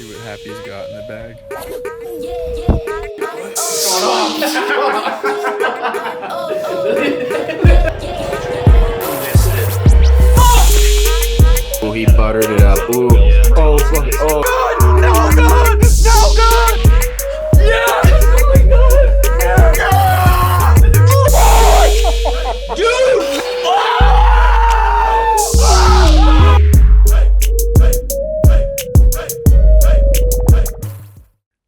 See what Happy's got in the bag. Oh, he buttered it up. Ooh. Oh, fuck it. Oh. No good! No good!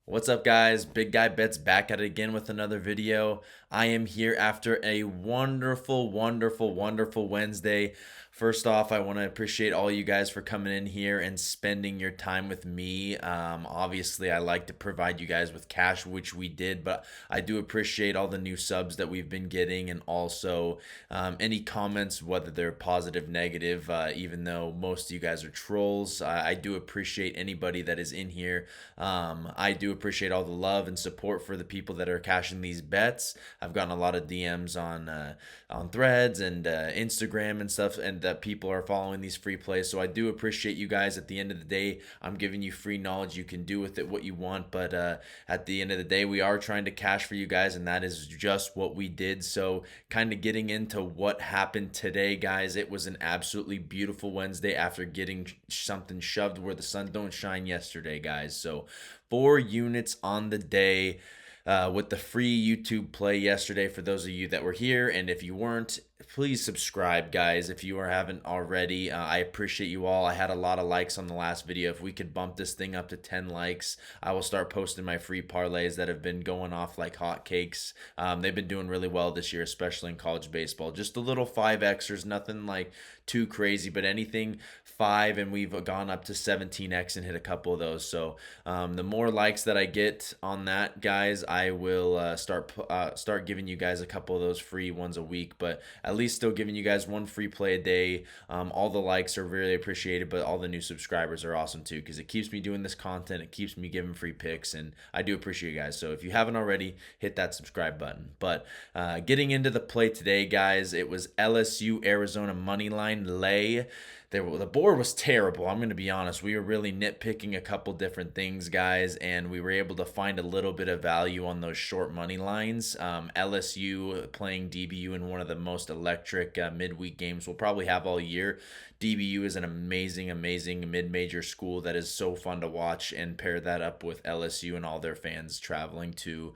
What's up, guys? Big Guy Bets back at it again with another video. I am here after a wonderful Wednesday. First off, I want to appreciate all you guys for coming in here and spending your time with me. Obviously, I like to provide you guys with cash, which we did, but I do appreciate all the new subs that we've been getting, and also any comments, whether they're positive, negative, even though most of you guys are trolls. I do appreciate anybody that is in here. I do appreciate all the love and support for the people that are cashing these bets. I've gotten a lot of DMs on Threads and Instagram and stuff, and that people are following these free plays. So I do appreciate you guys. At the end of the day, I'm giving you free knowledge. You can do with it what you want, but at the end of the day, we are trying to cash for you guys, and that is just what we did. So kind of getting into what happened today, guys. It was an absolutely beautiful Wednesday after getting something shoved where the sun don't shine yesterday, guys. So 4 units on the day. With the free YouTube play yesterday for those of you that were here. And if you weren't, please subscribe, guys, if you haven't already. I appreciate you all. I had a lot of likes on the last video. If we could bump this thing up to 10 likes, I will start posting my free parlays that have been going off like hotcakes. They've been doing really well this year, especially in college baseball. Just a little 5Xers, nothing like too crazy, but anything 5, and we've gone up to 17X and hit a couple of those. So the more likes that I get on that, guys, I will start giving you guys a couple of those free ones a week, but at least still giving you guys one free play a day. All the likes are really appreciated, but all the new subscribers are awesome too, because it keeps me doing this content. It keeps me giving free picks, and I do appreciate you guys. So if you haven't already, hit that subscribe button. But getting into the play today, guys, it was LSU Arizona moneyline lay. The board was terrible. I'm going to be honest. We were really nitpicking a couple different things, guys, and we were able to find a little bit of value on those short money lines. LSU playing DBU in one of the most electric midweek games we'll probably have all year. DBU is an amazing mid-major school that is so fun to watch, and pair that up with LSU and all their fans traveling to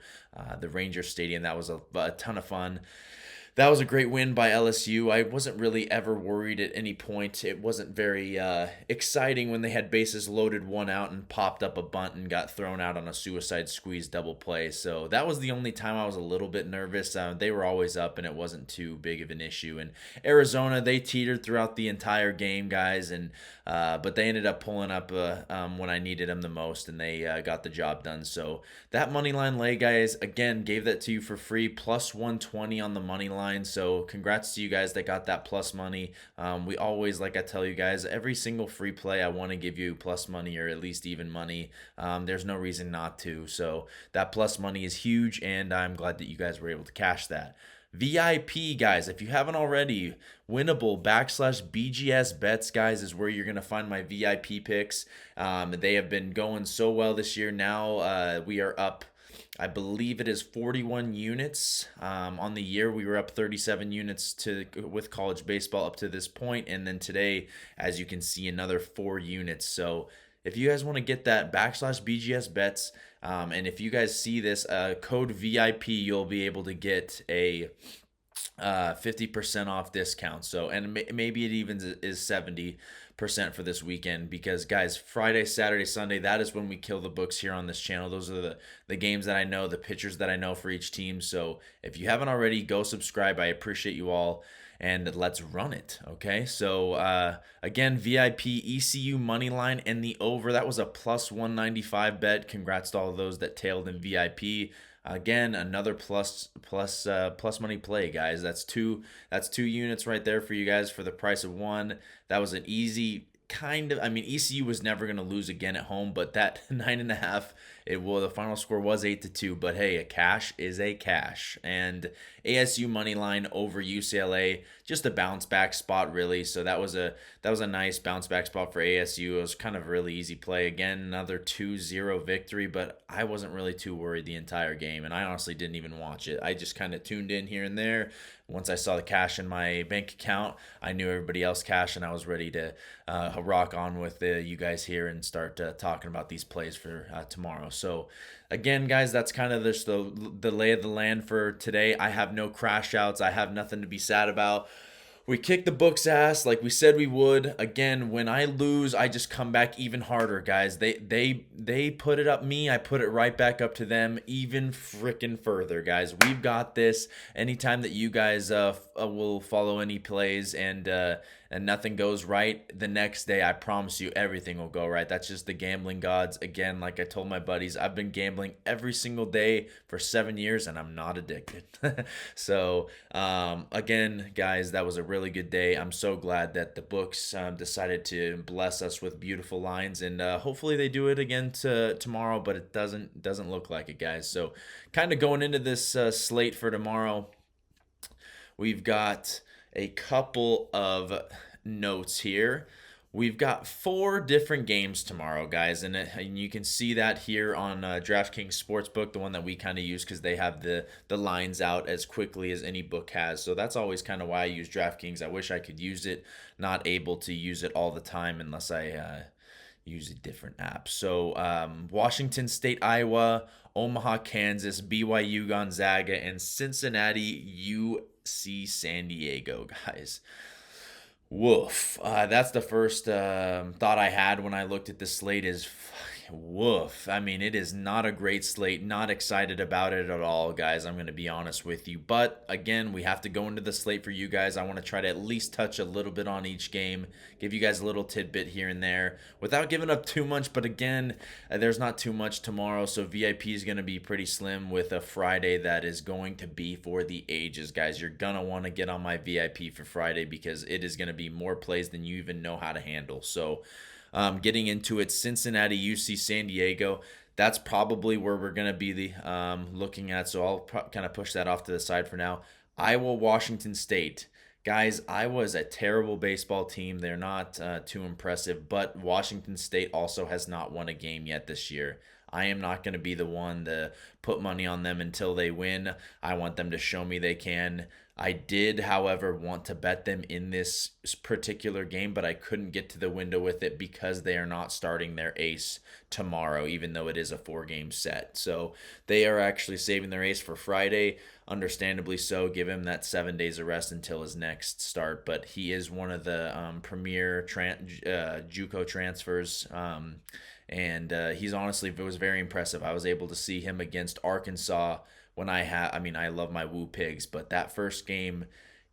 the Ranger Stadium. That was a ton of fun. That was a great win by LSU. I wasn't really ever worried at any point. It wasn't very exciting when they had bases loaded, one out, and popped up a bunt and got thrown out on a suicide squeeze double play. So that was the only time I was a little bit nervous. They were always up, and it wasn't too big of an issue. And Arizona, they teetered throughout the entire game, guys, and but they ended up pulling up when I needed them the most, and they got the job done. So that money line lay, guys, again, gave that to you for free, plus 120 on the money line. So congrats to you guys that got that plus money. We always, like I tell you guys, every single free play I want to give you plus money or at least even money. There's no reason not to. So that plus money is huge, and I'm glad that you guys were able to cash that. VIP, guys, if you haven't already, winnable /BGS bets, guys, is where you're going to find my VIP picks. They have been going so well this year. Now we are up, I believe it is 41 units on the year. We were up 37 units with college baseball up to this point, and then today, as you can see, another 4 units. So if you guys want to get that /BGS bets, and if you guys see this code VIP, you'll be able to get a 50% off discount. So, and maybe it even is 70% for this weekend, because guys, Friday, Saturday, Sunday, that is when we kill the books here on this channel. Those are the games that I know, the pitchers that I know for each team. So if you haven't already, go subscribe. I appreciate you all, and let's run it. Okay, so again, VIP ECU money line and the over, that was a plus 195 bet. Congrats to all of those that tailed in VIP. Again, another plus money play, guys. That's two units right there for you guys for the price of one. That was an easy kind of, I mean, ECU was never going to lose again at home, but that 9.5, the final score was 8-2, but hey, a cash is a cash. And ASU money line over UCLA, just a bounce back spot really. So that was a nice bounce back spot for ASU. It was kind of a really easy play. Again, another 2-0 victory, but I wasn't really too worried the entire game, and I honestly didn't even watch it. I just kind of tuned in here and there. Once I saw the cash in my bank account, I knew everybody else cashed, and I was ready to rock on with you guys here and start talking about these plays for tomorrow. So again, guys, that's kind of just the lay of the land for today. I have no crash outs. I have nothing to be sad about. We kicked the book's ass like we said we would. Again, when I lose, I just come back even harder, guys. They put it up me. I put it right back up to them, even freaking further, guys. We've got this. Anytime that you guys will follow any plays and nothing goes right, the next day, I promise you everything will go right. That's just the gambling gods. Again, like I told my buddies, I've been gambling every single day for 7 years, and I'm not addicted. So, again, guys, that was a really good day. I'm so glad that the books decided to bless us with beautiful lines, and hopefully they do it again tomorrow, but it doesn't look like it, guys. So kind of going into this slate for tomorrow, we've got a couple of notes here. We've got 4 different games tomorrow, guys, and you can see that here on DraftKings Sportsbook, the one that we kind of use because they have the lines out as quickly as any book has. So that's always kind of why I use DraftKings. I wish I could use it, not able to use it all the time unless I use a different app. So Washington State, Iowa, Omaha, Kansas, BYU, Gonzaga, and Cincinnati, UC San Diego, guys. Woof. That's the first thought I had when I looked at this slate is woof. I mean, it is not a great slate. Not excited about it at all, guys. I'm going to be honest with you. But again, we have to go into the slate for you guys. I want to try to at least touch a little bit on each game, give you guys a little tidbit here and there without giving up too much. But again, there's not too much tomorrow, so VIP is going to be pretty slim with a Friday that is going to be for the ages, guys. You're going to want to get on my VIP for Friday because it is going to be more plays than you even know how to handle. So getting into it, Cincinnati, UC San Diego, that's probably where we're going to be looking at. So I'll kind of push that off to the side for now. Iowa, Washington State. Guys, Iowa is a terrible baseball team. They're not too impressive, but Washington State also has not won a game yet this year. I am not going to be the one to put money on them until they win. I want them to show me they can. I did, however, want to bet them in this particular game, but I couldn't get to the window with it because they are not starting their ace tomorrow, even though it is a 4-game set. So they are actually saving their ace for Friday, understandably so. Give him that 7 days of rest until his next start, but he is one of the premier JUCO transfers, and he's honestly, it was very impressive. I was able to see him against Arkansas when I love my Woo Pigs, but that first game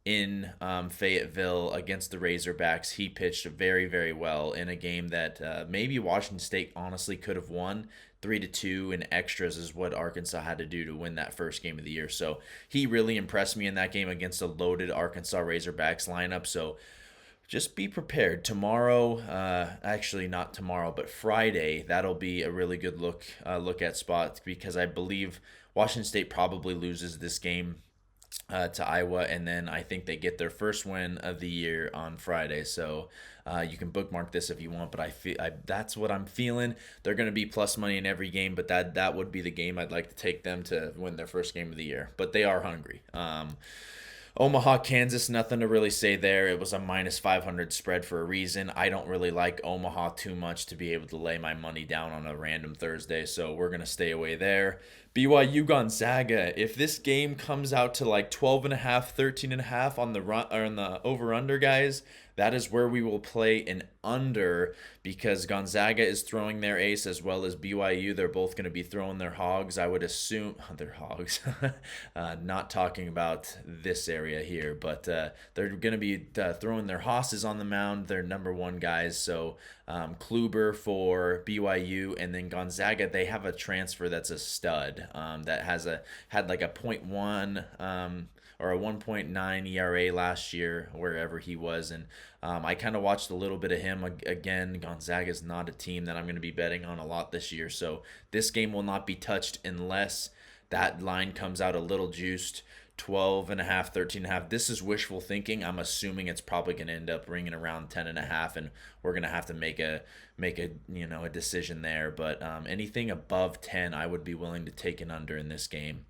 in Fayetteville against the Razorbacks, he pitched very, very well in a game that maybe Washington State honestly could have won. 3-2 in extras is what Arkansas had to do to win that first game of the year. So he really impressed me in that game against a loaded Arkansas Razorbacks lineup. So just be prepared. Tomorrow, actually not tomorrow, but Friday, that'll be a really good look at spots because I believe Washington State probably loses this game to Iowa, and then I think they get their first win of the year on Friday. So you can bookmark this if you want, but that's what I'm feeling. They're going to be plus money in every game, but that would be the game I'd like to take them to win their first game of the year. But they are hungry. Omaha, Kansas, nothing to really say there. It was a minus 500 spread for a reason. I don't really like Omaha too much to be able to lay my money down on a random Thursday, so we're going to stay away there. BYU, Gonzaga. If this game comes out to like 12.5, 13.5 on the run or on the over/under, guys, that is where we will play an under because Gonzaga is throwing their ace as well as BYU. They're both going to be throwing their hogs. I would assume their hogs. Not talking about this area here, but they're going to be throwing their hosses on the mound. They're number 1 guys. So Kluber for BYU, and then Gonzaga, they have a transfer that's a stud that had like a .1 or a 1.9 ERA last year, wherever he was. And I kind of watched a little bit of him. Again, Gonzaga is not a team that I'm going to be betting on a lot this year. So this game will not be touched unless that line comes out a little juiced. 12 and a half, 13 and a half. This is wishful thinking. I'm assuming it's probably going to end up ringing around 10 and a half, and we're going to have to make a a decision there. But anything above 10, I would be willing to take an under in this game.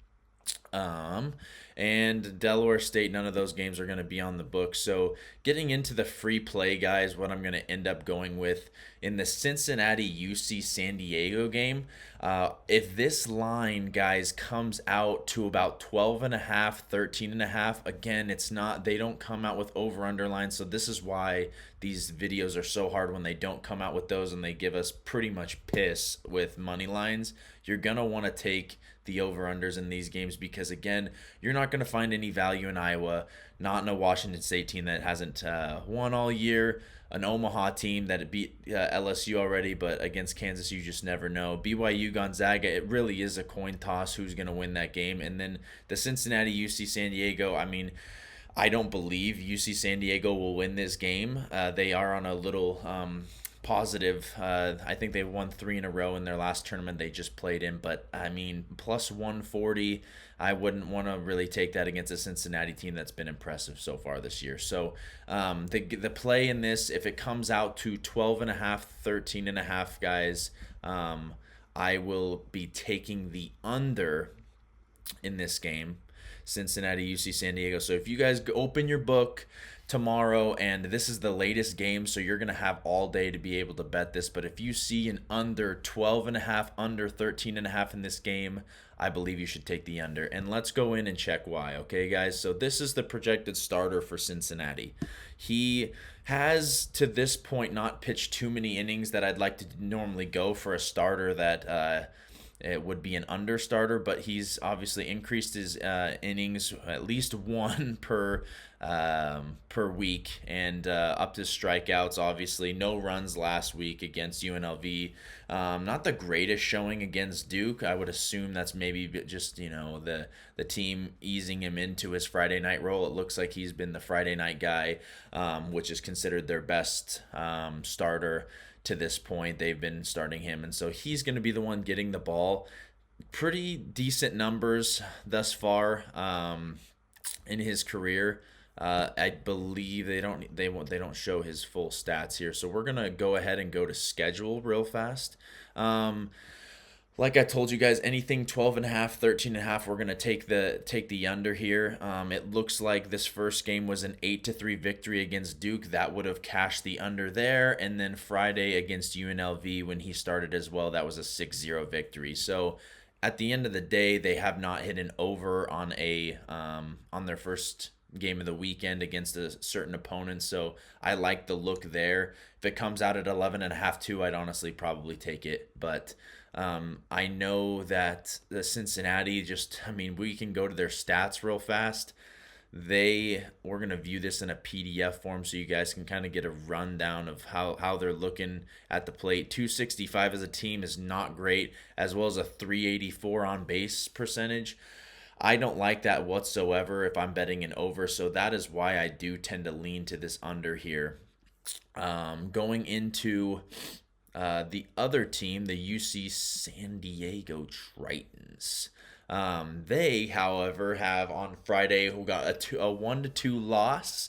And Delaware State, none of those games are going to be on the book. So getting into the free play, guys, what I'm going to end up going with in the Cincinnati UC San Diego game, if this line, guys, comes out to about 12 and a half, 13 and a half, again, it's not, they don't come out with over under lines. So this is why these videos are so hard when they don't come out with those and they give us pretty much piss with money lines. You're going to want to take the over-unders in these games because, again, you're not going to find any value in Iowa, not in a Washington State team that hasn't won all year, an Omaha team that beat LSU already, but against Kansas, you just never know. BYU, Gonzaga, it really is a coin toss who's going to win that game. And then the Cincinnati, UC San Diego, I mean, I don't believe UC San Diego will win this game. They are on a little positive. I think they won 3 in a row in their last tournament they just played in, but I mean, plus 140, I wouldn't want to really take that against a Cincinnati team that's been impressive so far this year. So the play in this, if it comes out to 12 and a half, 13 and a half, guys, I will be taking the under in this game, Cincinnati, UC San Diego. So if you guys open your book tomorrow, and this is the latest game, so you're going to have all day to be able to bet this, but if you see an under 12 and a half, under 13 and a half in this game, I believe you should take the under. And let's go in and check why, okay, guys? So this is the projected starter for Cincinnati. He has, to this point, not pitched too many innings that I'd like to normally go for a starter that it would be an under starter, but he's obviously increased his innings at least one per week, and up to strikeouts. Obviously, no runs last week against UNLV. Not the greatest showing against Duke. I would assume that's maybe just the team easing him into his Friday night role. It looks like he's been the Friday night guy, which is considered their best starter. To this point, they've been starting him, and so he's going to be the one getting the ball. Pretty decent numbers thus far in his career. I believe they don't show his full stats here, so we're gonna go ahead and go to schedule real fast. Like I told you guys, anything 12 and a half, 13 and a half, we're going to take the under here. It looks like this first game was an 8-3 victory against Duke. That would have cashed the under there. And then Friday against UNLV when he started as well, that was a 6-0 victory. So at the end of the day, they have not hit an over on their first game of the weekend against a certain opponent. So I like the look there. If it comes out at 11.5 too, I'd honestly probably take it. But I know that the Cincinnati we can go to their stats real fast. We're going to view this in a PDF form so you guys can kind of get a rundown of how they're looking at the plate. 265 as a team is not great, as well as a 384 on base percentage. I don't like that whatsoever if I'm betting an over, so that is why I do tend to lean to this under here. Going into the other team, the UC San Diego Tritons. They, however, have on Friday got a 1-2 loss.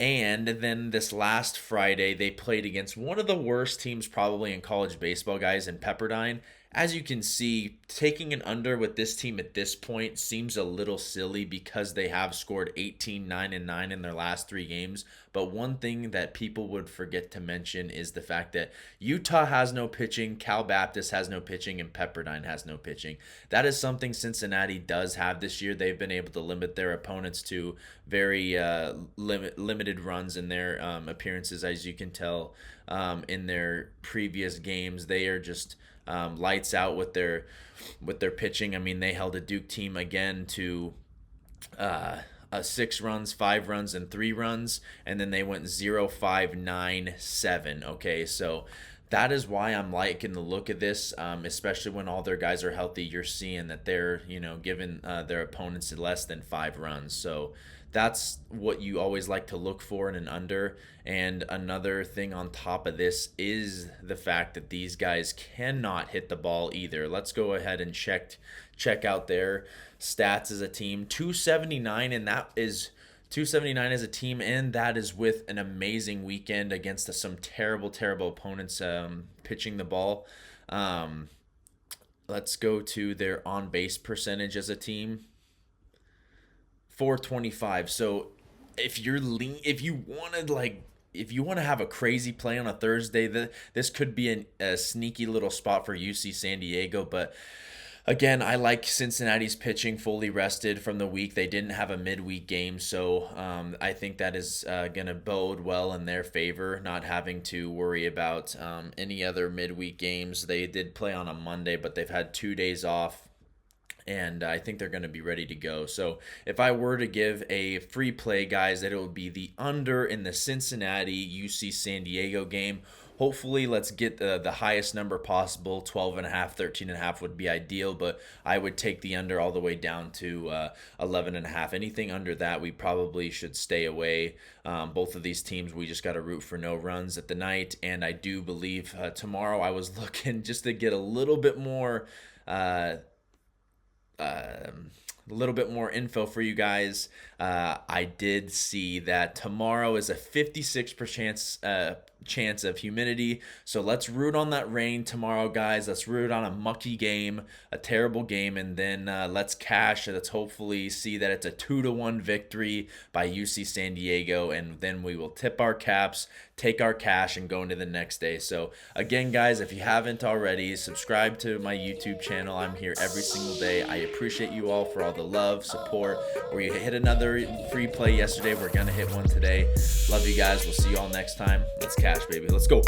And then this last Friday, they played against one of the worst teams probably in college baseball, guys, in Pepperdine. As you can see, taking an under with this team at this point seems a little silly because they have scored 18, 9, and 9 in their last 3 games. But one thing that people would forget to mention is the fact that Utah has no pitching, Cal Baptist has no pitching, and Pepperdine has no pitching. That is something Cincinnati does have this year. They've been able to limit their opponents to very limited runs in their appearances, as you can tell in their previous games. They are just lights out with their pitching. I mean, they held a Duke team again to 6 runs, 5 runs, and 3 runs, and then they went 0-5-9-7. Okay, so that is why I'm liking the look of this, especially when all their guys are healthy. You're seeing that they're, giving their opponents less than 5 runs. So that's what you always like to look for in an under. And another thing on top of this is the fact that these guys cannot hit the ball either. Let's go ahead and check out their stats as a team. 279, and that is 279 as a team, and that is with an amazing weekend against some terrible opponents pitching the ball. Let's go to their on-base percentage as a team. 425. So if you want to have a crazy play on a Thursday, this could be a sneaky little spot for UC San Diego. But again, I like Cincinnati's pitching fully rested from the week. They didn't have a midweek game, so I think that is going to bode well in their favor, not having to worry about any other midweek games. They did play on a Monday, but they've had 2 days off, and I think they're going to be ready to go. So if I were to give a free play, guys, that it would be the under in the Cincinnati UC San Diego game. Hopefully, let's get the highest number possible. 12.5, 13.5 would be ideal, but I would take the under all the way down to 11.5. Anything under that, we probably should stay away. Both of these teams, we just got to root for no runs at the night, and I do believe tomorrow I was looking just to get a little bit more info for you guys. I did see that tomorrow is a 56% chance of humidity, so let's root on that rain tomorrow, guys. Let's root on a mucky game, a terrible game, and then let's cash. Let's hopefully see that it's a 2-1 victory by UC San Diego, and then we will tip our caps, take our cash, and go into the next day. So again, guys, if you haven't already, subscribe to my YouTube channel. I'm here every single day. I appreciate you all for all the love, support. We hit another free play yesterday. We're gonna hit one today. Love you guys. We'll see you all next time. Let's cash, baby. Let's go.